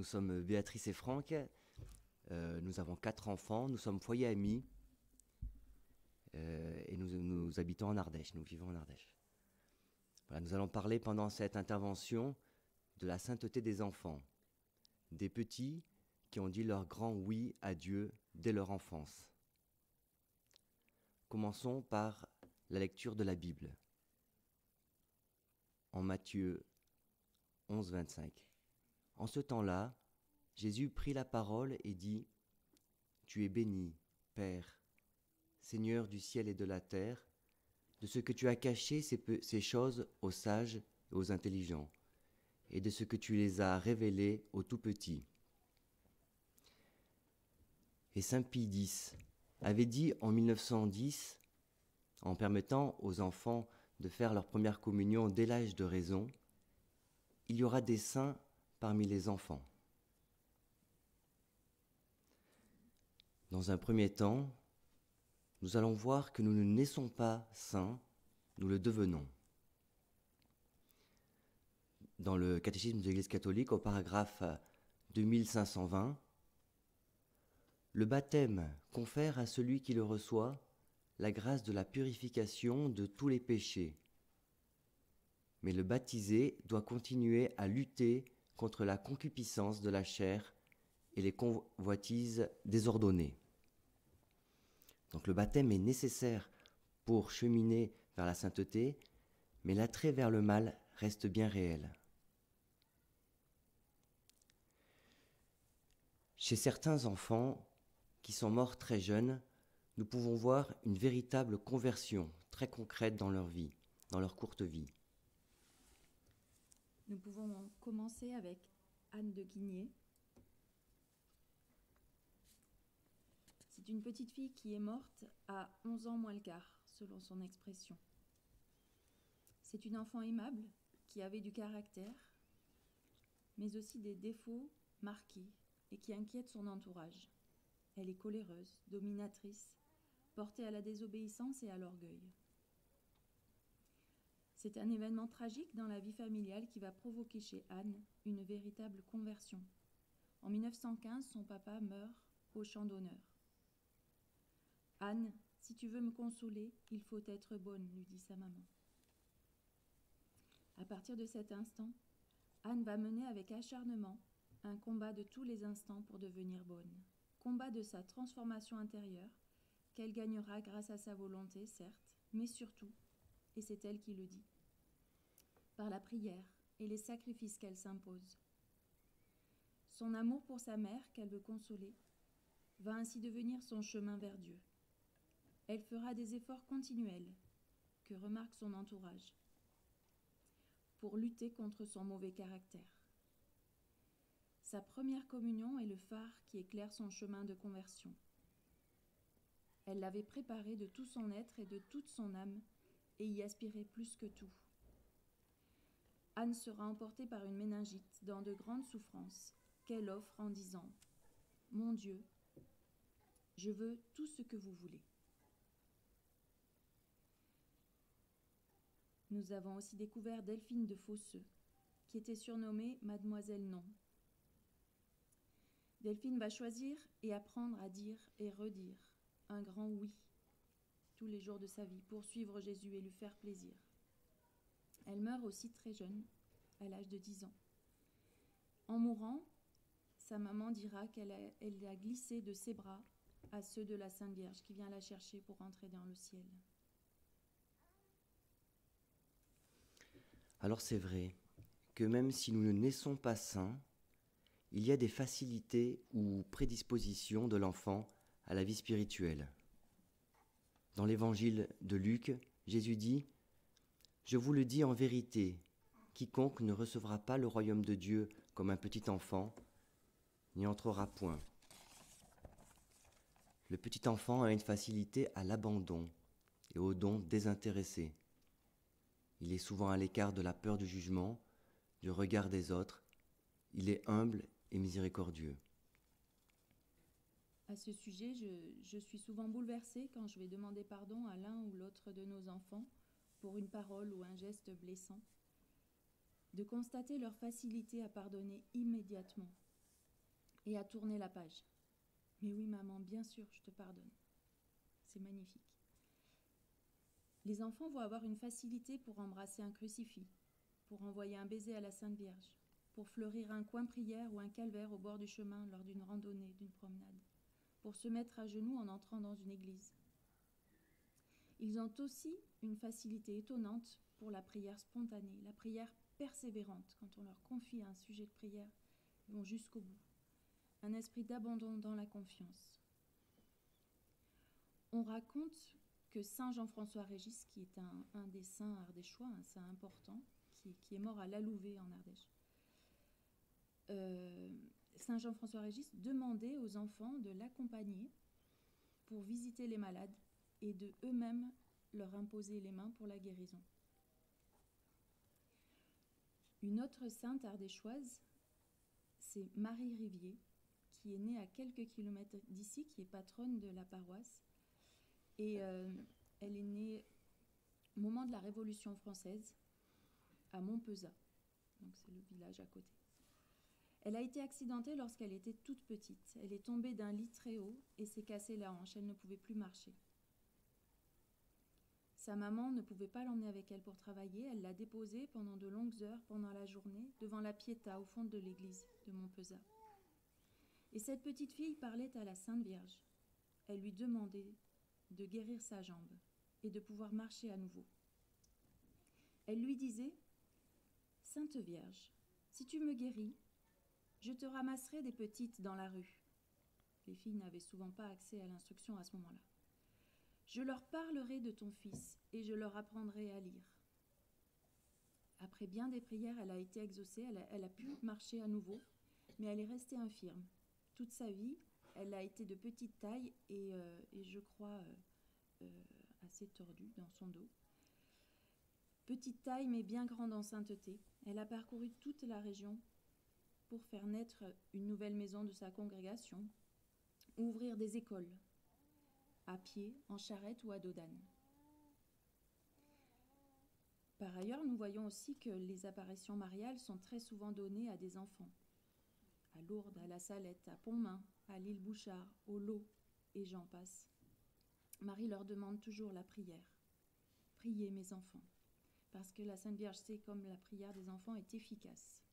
Nous sommes Béatrice et Franck. Nous avons 4 enfants. Nous sommes foyer amis. Et nous habitons en Ardèche. Nous vivons en Ardèche. Voilà, nous allons parler pendant cette intervention de la sainteté des enfants. Des petits qui ont dit leur grand oui à Dieu dès leur enfance. Commençons par la lecture de la Bible. En Matthieu 11, 25. En ce temps-là, Jésus prit la parole et dit : « Tu es béni, Père, Seigneur du ciel et de la terre, de ce que tu as caché ces choses aux sages et aux intelligents, et de ce que tu les as révélées aux tout-petits. » Et Saint Pie X avait dit en 1910, en permettant aux enfants de faire leur première communion dès l'âge de raison, « Il y aura des saints parmi les enfants. » Dans un premier temps, nous allons voir que nous ne naissons pas saints, nous le devenons. Dans le catéchisme de l'Église catholique, au paragraphe 2520, le baptême confère à celui qui le reçoit la grâce de la purification de tous les péchés. Mais le baptisé doit continuer à lutter contre la concupiscence de la chair et les convoitises désordonnées. Donc le baptême est nécessaire pour cheminer vers la sainteté, mais l'attrait vers le mal reste bien réel. Chez certains enfants qui sont morts très jeunes, nous pouvons voir une véritable conversion très concrète dans leur vie, dans leur courte vie. Nous pouvons commencer avec Anne de Guigné. C'est une petite fille qui est morte à 11 ans moins le quart, selon son expression. C'est une enfant aimable, qui avait du caractère, mais aussi des défauts marqués et qui inquiète son entourage. Elle est coléreuse, dominatrice, portée à la désobéissance et à l'orgueil. C'est un événement tragique dans la vie familiale qui va provoquer chez Anne une véritable conversion. En 1915, son papa meurt au champ d'honneur. « Anne, si tu veux me consoler, il faut être bonne », lui dit sa maman. À partir de cet instant, Anne va mener avec acharnement un combat de tous les instants pour devenir bonne. Combat de sa transformation intérieure, qu'elle gagnera grâce à sa volonté, certes, mais surtout, et c'est elle qui le dit, par la prière et les sacrifices qu'elle s'impose. Son amour pour sa mère, qu'elle veut consoler, va ainsi devenir son chemin vers Dieu. Elle fera des efforts continuels, que remarque son entourage, pour lutter contre son mauvais caractère. Sa première communion est le phare qui éclaire son chemin de conversion. Elle l'avait préparé de tout son être et de toute son âme, et y aspirait plus que tout. Anne sera emportée par une méningite dans de grandes souffrances qu'elle offre en disant : « Mon Dieu, je veux tout ce que vous voulez. » Nous avons aussi découvert Delphine de Fosseux, qui était surnommée Mademoiselle Non. Delphine va choisir et apprendre à dire et redire un grand oui tous les jours de sa vie pour suivre Jésus et lui faire plaisir. Elle meurt aussi très jeune, à l'âge de 10 ans. En mourant, sa maman dira qu'elle a glissé de ses bras à ceux de la Sainte Vierge qui vient la chercher pour entrer dans le ciel. Alors c'est vrai que même si nous ne naissons pas saints, il y a des facilités ou prédispositions de l'enfant à la vie spirituelle. Dans l'évangile de Luc, Jésus dit : « Je vous le dis en vérité, quiconque ne recevra pas le royaume de Dieu comme un petit enfant n'y entrera point. » Le petit enfant a une facilité à l'abandon et au don désintéressé. Il est souvent à l'écart de la peur du jugement, du regard des autres. Il est humble et miséricordieux. À ce sujet, je suis souvent bouleversée quand je vais demander pardon à l'un ou l'autre de nos enfants pour une parole ou un geste blessant, de constater leur facilité à pardonner immédiatement. et à tourner la page. Mais oui, maman, bien sûr, je te pardonne. C'est magnifique. Les enfants vont avoir une facilité pour embrasser un crucifix, pour envoyer un baiser à la Sainte Vierge, pour fleurir un coin prière ou un calvaire au bord du chemin lors d'une randonnée, d'une promenade, pour se mettre à genoux en entrant dans une église. Ils ont aussi une facilité étonnante pour la prière spontanée, la prière persévérante. Quand on leur confie un sujet de prière, ils vont jusqu'au bout. Un esprit d'abandon dans la confiance. On raconte que Saint Jean-François Régis, qui est un des saints ardéchois, un saint important, qui est mort à Lalouvet en Ardèche, Saint Jean-François Régis demandait aux enfants de l'accompagner pour visiter les malades et de eux-mêmes leur imposer les mains pour la guérison. Une autre sainte ardéchoise, c'est Marie Rivier, qui est née à quelques kilomètres d'ici, qui est patronne de la paroisse. Et elle est née au moment de la Révolution française à Montpezat, donc c'est le village à côté. Elle a été accidentée lorsqu'elle était toute petite. Elle est tombée d'un lit très haut et s'est cassée la hanche. Elle ne pouvait plus marcher. Sa maman ne pouvait pas l'emmener avec elle pour travailler. Elle l'a déposée pendant de longues heures pendant la journée devant la Pietà au fond de l'église de Montpezat. Et cette petite fille parlait à la Sainte Vierge. Elle lui demandait de guérir sa jambe et de pouvoir marcher à nouveau. Elle lui disait « Sainte Vierge, si tu me guéris, je te ramasserai des petites dans la rue. » Les filles n'avaient souvent pas accès à l'instruction à ce moment-là. « Je leur parlerai de ton fils et je leur apprendrai à lire. » Après bien des prières, elle a été exaucée, elle a pu marcher à nouveau, mais elle est restée infirme. Toute sa vie, elle a été de petite taille et je crois assez tordue dans son dos. Petite taille mais bien grande en sainteté. Elle a parcouru toute la région pour faire naître une nouvelle maison de sa congrégation, ouvrir des écoles, à pied, en charrette ou à dos d'âne. Par ailleurs, nous voyons aussi que les apparitions mariales sont très souvent données à des enfants. À Lourdes, à La Salette, à Pontmain, à l'île Bouchard, au Lot, et j'en passe. Marie leur demande toujours la prière. Priez mes enfants, parce que la Sainte Vierge sait comme la prière des enfants est efficace.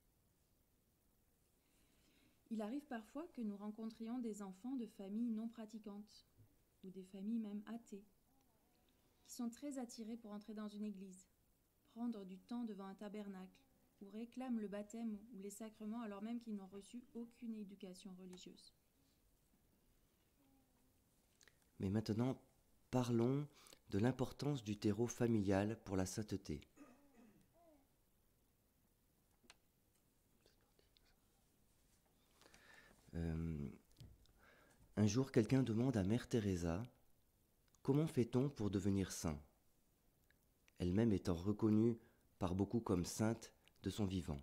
Il arrive parfois que nous rencontrions des enfants de familles non pratiquantes, ou des familles même athées, qui sont très attirés pour entrer dans une église, prendre du temps devant un tabernacle, ou réclament le baptême ou les sacrements alors même qu'ils n'ont reçu aucune éducation religieuse. Mais maintenant, parlons de l'importance du terreau familial pour la sainteté. Un jour, quelqu'un demande à Mère Teresa « Comment fait-on pour devenir saint ?» Elle-même étant reconnue par beaucoup comme sainte de son vivant.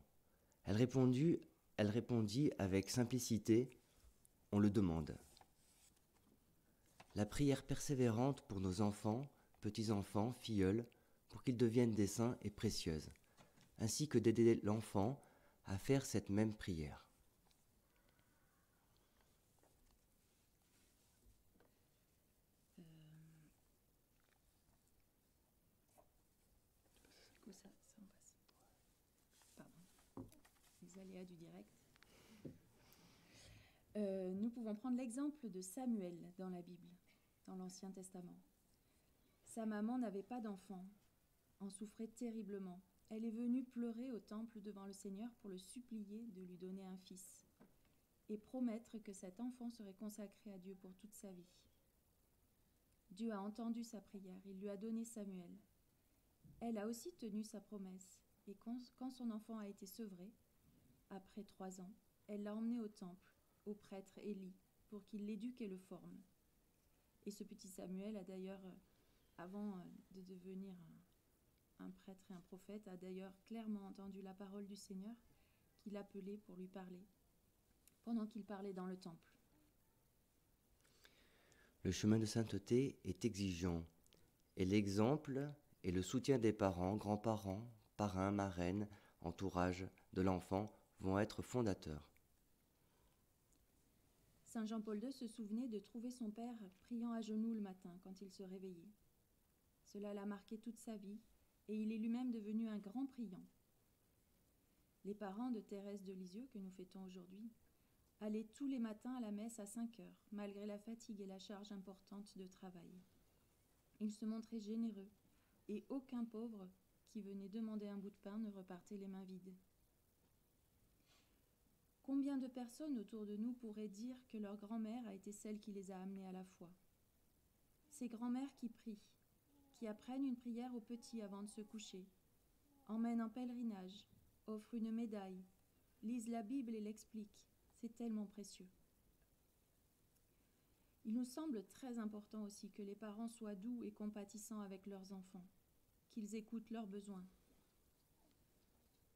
Elle répondit avec simplicité « On le demande ». La prière persévérante pour nos enfants, petits-enfants, filleuls, pour qu'ils deviennent des saints est précieuse, ainsi que d'aider l'enfant à faire cette même prière. Les aléas du direct. Nous pouvons prendre l'exemple de Samuel dans la Bible, dans l'Ancien Testament. Sa maman n'avait pas d'enfant, en souffrait terriblement. Elle est venue pleurer au temple devant le Seigneur pour le supplier de lui donner un fils et promettre que cet enfant serait consacré à Dieu pour toute sa vie. Dieu a entendu sa prière, il lui a donné Samuel. Elle a aussi tenu sa promesse et quand son enfant a été sevré, après 3 ans, elle l'a emmené au temple, au prêtre Élie, pour qu'il l'éduque et le forme. Et ce petit Samuel a d'ailleurs, avant de devenir un prêtre et un prophète, a d'ailleurs clairement entendu la parole du Seigneur qu'il appelait pour lui parler, pendant qu'il parlait dans le temple. Le chemin de sainteté est exigeant, et l'exemple et le soutien des parents, grands-parents, parrains, marraines, entourage de l'enfant vont être fondateurs. Saint Jean-Paul II se souvenait de trouver son père priant à genoux le matin quand il se réveillait. Cela l'a marqué toute sa vie et il est lui-même devenu un grand priant. Les parents de Thérèse de Lisieux, que nous fêtons aujourd'hui, allaient tous les matins à la messe à 5 heures, malgré la fatigue et la charge importante de travail. Ils se montraient généreux et aucun pauvre qui venait demander un bout de pain ne repartait les mains vides. Combien de personnes autour de nous pourraient dire que leur grand-mère a été celle qui les a amenés à la foi? Ces grand-mères qui prient, qui apprennent une prière aux petits avant de se coucher, emmènent en pèlerinage, offrent une médaille, lisent la Bible et l'expliquent. C'est tellement précieux. Il nous semble très important aussi que les parents soient doux et compatissants avec leurs enfants, qu'ils écoutent leurs besoins.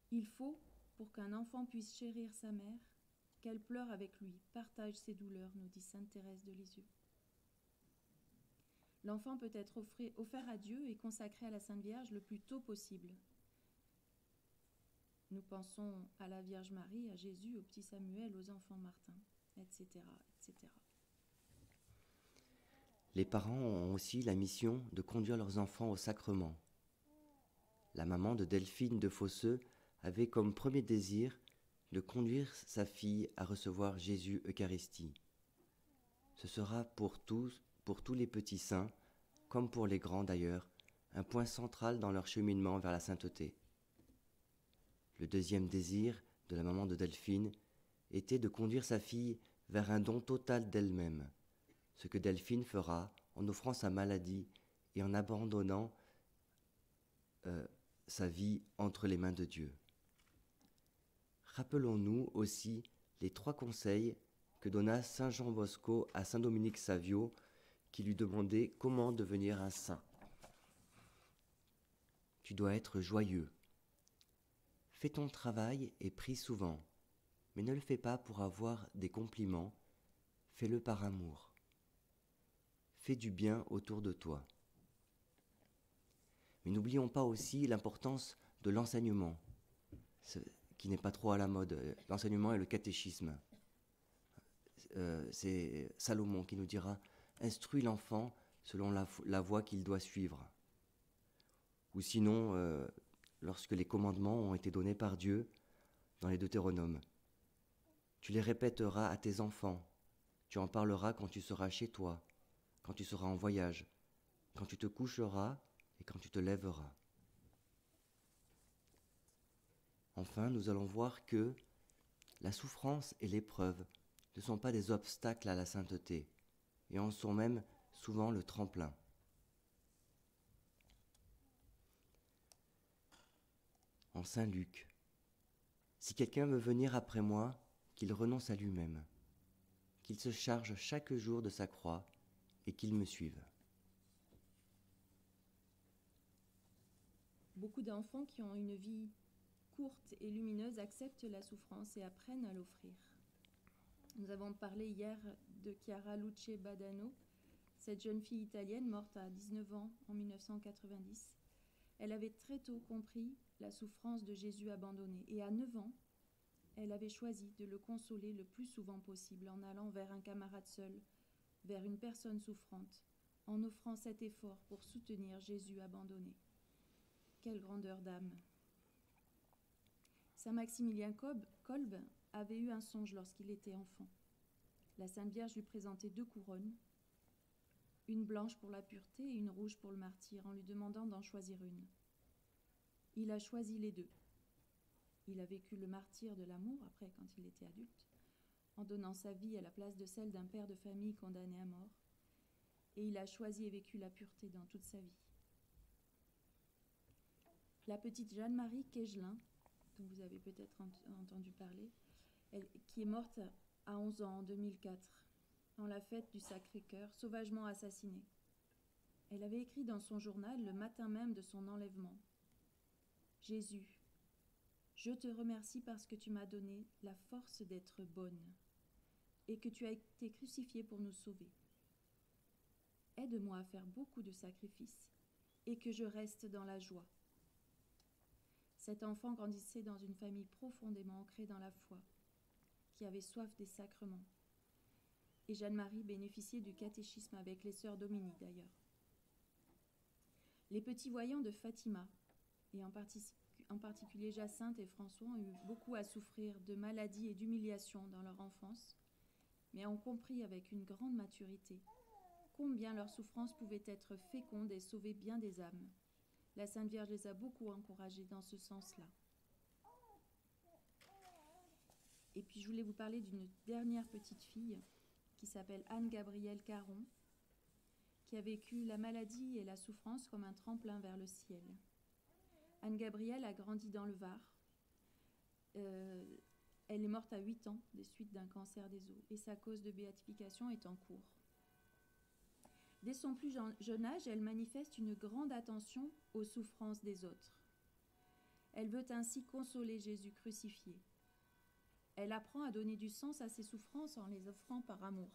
Il faut, pour qu'un enfant puisse chérir sa mère, qu'elle pleure avec lui, partage ses douleurs, nous dit sainte Thérèse de Lisieux. L'enfant peut être offert à Dieu et consacré à la Sainte Vierge le plus tôt possible. Nous pensons à la Vierge Marie, à Jésus, au petit Samuel, aux enfants Martin, etc., etc. Les parents ont aussi la mission de conduire leurs enfants au sacrement. La maman de Delphine de Fosseux avait comme premier désir de conduire sa fille à recevoir Jésus Eucharistie. Ce sera pour tous les petits saints, comme pour les grands d'ailleurs, un point central dans leur cheminement vers la sainteté. Le deuxième désir de la maman de Delphine était de conduire sa fille vers un don total d'elle-même, ce que Delphine fera en offrant sa maladie et en abandonnant sa vie entre les mains de Dieu. Rappelons-nous aussi les 3 conseils que donna saint Jean Bosco à saint Dominique Savio, qui lui demandait comment devenir un saint. Tu dois être joyeux. Fais ton travail et prie souvent, mais ne le fais pas pour avoir des compliments, fais-le par amour. Fais du bien autour de toi. Mais n'oublions pas aussi l'importance de l'enseignement, qui n'est pas trop à la mode, l'enseignement et le catéchisme. C'est Salomon qui nous dira « Instruis l'enfant selon la voie qu'il doit suivre ». Ou sinon, lorsque les commandements ont été donnés par Dieu dans les Deutéronomes. Tu les répéteras à tes enfants, tu en parleras quand tu seras chez toi, quand tu seras en voyage, quand tu te coucheras et quand tu te lèveras. Enfin, nous allons voir que la souffrance et l'épreuve ne sont pas des obstacles à la sainteté, et en sont même souvent le tremplin. En Saint Luc, si quelqu'un veut venir après moi, qu'il renonce à lui-même, qu'il se charge chaque jour de sa croix et qu'il me suive. Beaucoup d'enfants qui ont une vie courte et lumineuse acceptent la souffrance et apprennent à l'offrir. Nous avons parlé hier de Chiara Luce Badano, cette jeune fille italienne morte à 19 ans en 1990. Elle avait très tôt compris la souffrance de Jésus abandonné et à 9 ans, elle avait choisi de le consoler le plus souvent possible en allant vers un camarade seul, vers une personne souffrante, en offrant cet effort pour soutenir Jésus abandonné. Quelle grandeur d'âme! Saint Maximilien Kolb avait eu un songe lorsqu'il était enfant. La Sainte Vierge lui présentait 2 couronnes, une blanche pour la pureté et une rouge pour le martyre, en lui demandant d'en choisir une. Il a choisi les 2. Il a vécu le martyre de l'amour, après quand il était adulte, en donnant sa vie à la place de celle d'un père de famille condamné à mort, et il a choisi et vécu la pureté dans toute sa vie. La petite Jeanne-Marie Quégelin, dont vous avez peut-être entendu parler, qui est morte à 11 ans en 2004, en la fête du Sacré-Cœur, sauvagement assassinée. Elle avait écrit dans son journal le matin même de son enlèvement. « Jésus, je te remercie parce que tu m'as donné la force d'être bonne et que tu as été crucifié pour nous sauver. Aide-moi à faire beaucoup de sacrifices et que je reste dans la joie. » Cet enfant grandissait dans une famille profondément ancrée dans la foi, qui avait soif des sacrements. et Jeanne-Marie bénéficiait du catéchisme avec les sœurs Dominique d'ailleurs. Les petits voyants de Fatima, et en particulier Jacinthe et François, ont eu beaucoup à souffrir de maladies et d'humiliations dans leur enfance, mais ont compris avec une grande maturité combien leur souffrance pouvait être féconde et sauver bien des âmes. La Sainte Vierge les a beaucoup encouragés dans ce sens-là. Et puis je voulais vous parler d'une dernière petite fille qui s'appelle Anne-Gabrielle Caron, qui a vécu la maladie et la souffrance comme un tremplin vers le ciel. Anne-Gabrielle a grandi dans le Var. Elle est morte à 8 ans des suites d'un cancer des os et sa cause de béatification est en cours. Dès son plus jeune âge, elle manifeste une grande attention aux souffrances des autres. Elle veut ainsi consoler Jésus crucifié. Elle apprend à donner du sens à ses souffrances en les offrant par amour.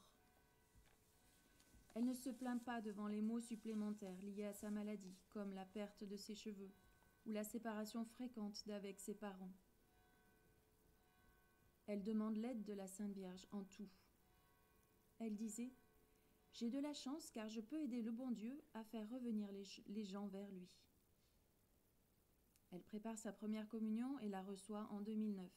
Elle ne se plaint pas devant les maux supplémentaires liés à sa maladie, comme la perte de ses cheveux ou la séparation fréquente d'avec ses parents. Elle demande l'aide de la Sainte Vierge en tout. Elle disait « J'ai de la chance car je peux aider le bon Dieu à faire revenir les gens vers lui. » Elle prépare sa première communion et la reçoit en 2009.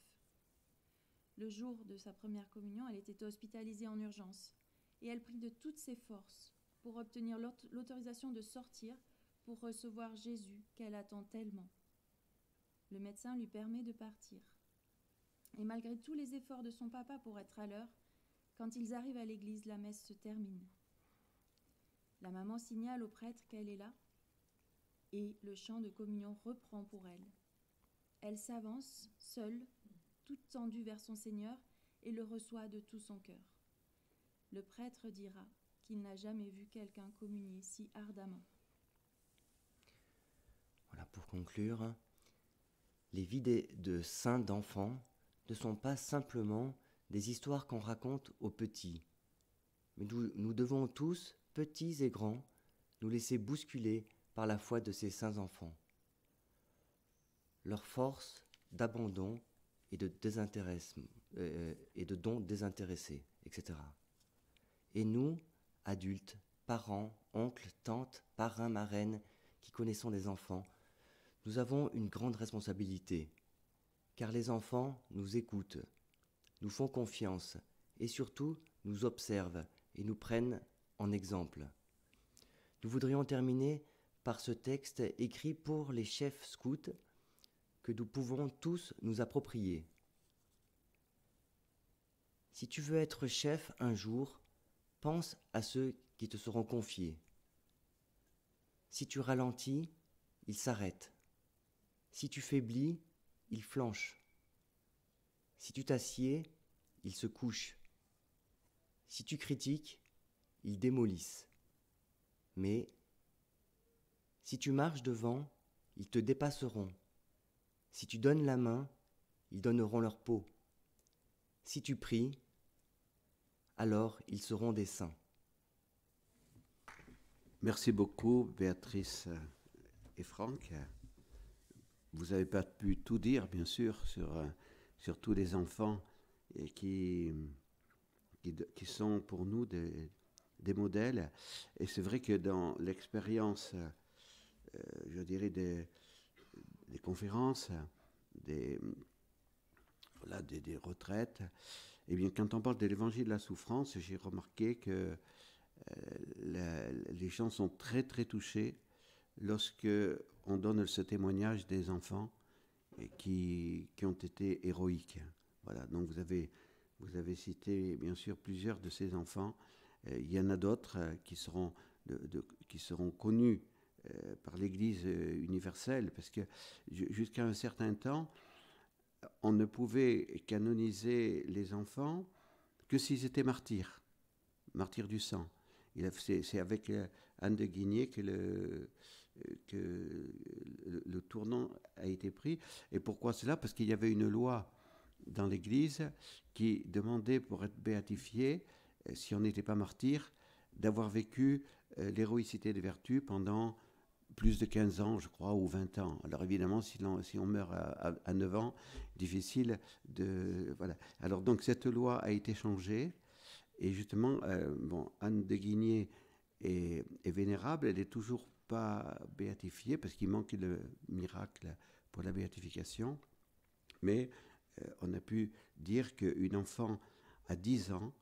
Le jour de sa première communion, elle était hospitalisée en urgence et elle prit de toutes ses forces pour obtenir l'autorisation de sortir pour recevoir Jésus qu'elle attend tellement. Le médecin lui permet de partir. Et malgré tous les efforts de son papa pour être à l'heure, quand ils arrivent à l'église, la messe se termine. La maman signale au prêtre qu'elle est là et le chant de communion reprend pour elle. Elle s'avance, seule, toute tendue vers son Seigneur et le reçoit de tout son cœur. Le prêtre dira qu'il n'a jamais vu quelqu'un communier si ardemment. Voilà, pour conclure, les vies de saints d'enfants ne sont pas simplement des histoires qu'on raconte aux petits, mais nous devons tous, petits et grands, nous laisser bousculer par la foi de ces saints enfants. Leur force d'abandon et de dons désintéressés, etc. Et nous, adultes, parents, oncles, tantes, parrains, marraines, qui connaissons des enfants, nous avons une grande responsabilité, car les enfants nous écoutent, nous font confiance et surtout nous observent et nous prennent en exemple. Nous voudrions terminer par ce texte écrit pour les chefs scouts que nous pouvons tous nous approprier. Si tu veux être chef un jour, pense à ceux qui te seront confiés. Si tu ralentis, ils s'arrêtent. Si tu faiblis, ils flanchent. Si tu t'assieds, ils se couchent. Si tu critiques, ils démolissent. Mais si tu marches devant, ils te dépasseront. Si tu donnes la main, ils donneront leur peau. Si tu pries, alors ils seront des saints. Merci beaucoup, Béatrice et Franck. Vous n'avez pas pu tout dire, bien sûr, sur tous les enfants et qui sont pour nous des modèles. Et c'est vrai que dans l'expérience, je dirais, des conférences, des retraites, eh bien, quand on parle de l'évangile de la souffrance, j'ai remarqué que les gens sont très, très touchés lorsque on donne ce témoignage des enfants qui ont été héroïques. Voilà, donc vous avez cité, bien sûr, plusieurs de ces enfants. Il y en a d'autres qui seront connus par l'Église universelle, parce que jusqu'à un certain temps, on ne pouvait canoniser les enfants que s'ils étaient martyrs du sang. C'est avec Anne de Guigné que le tournant a été pris. Et pourquoi cela ? Parce qu'il y avait une loi dans l'Église qui demandait, pour être béatifié, si on n'était pas martyr, d'avoir vécu l'héroïcité des vertus pendant plus de 15 ans, je crois, ou 20 ans. Alors évidemment, si on meurt à 9 ans, difficile de... Voilà. Alors donc cette loi a été changée Et justement, Anne de Guigné est vénérable, elle n'est toujours pas béatifiée parce qu'il manque le miracle pour la béatification. Mais on a pu dire qu'une enfant à 10 ans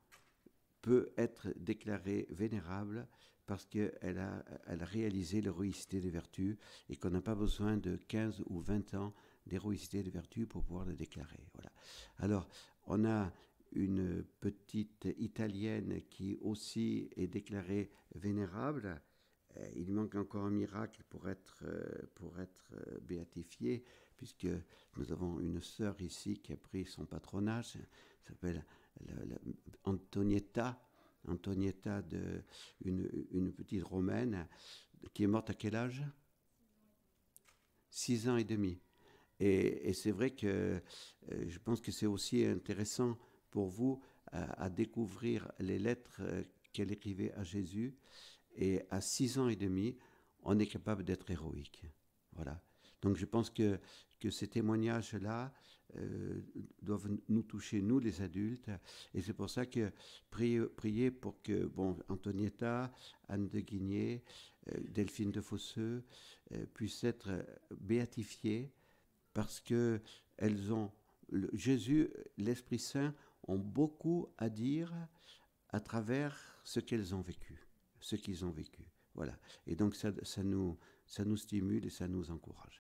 peut être déclarée vénérable parce qu'elle a réalisé l'héroïcité des vertus et qu'on n'a pas besoin de 15 ou 20 ans d'héroïcité des vertus pour pouvoir le déclarer. Voilà. Alors, on a une petite italienne qui aussi est déclarée vénérable. Il manque encore un miracle pour être béatifiée, puisque nous avons une sœur ici qui a pris son patronage, s'appelle Antonietta, une petite romaine, qui est morte à quel âge? 6 ans et demi. Et c'est vrai que je pense que c'est aussi intéressant pour vous à découvrir les lettres qu'elle écrivait à Jésus. Et à 6 ans et demi, on est capable d'être héroïque. Voilà. Donc je pense que ces témoignages-là doivent nous toucher, nous les adultes. Et c'est pour ça que priez pour que Antonietta, Anne de Guigné, Delphine de Fosseux puissent être béatifiées parce que Jésus, l'Esprit Saint ont beaucoup à dire à travers ce qu'ils ont vécu. Voilà. Et donc ça nous stimule et ça nous encourage.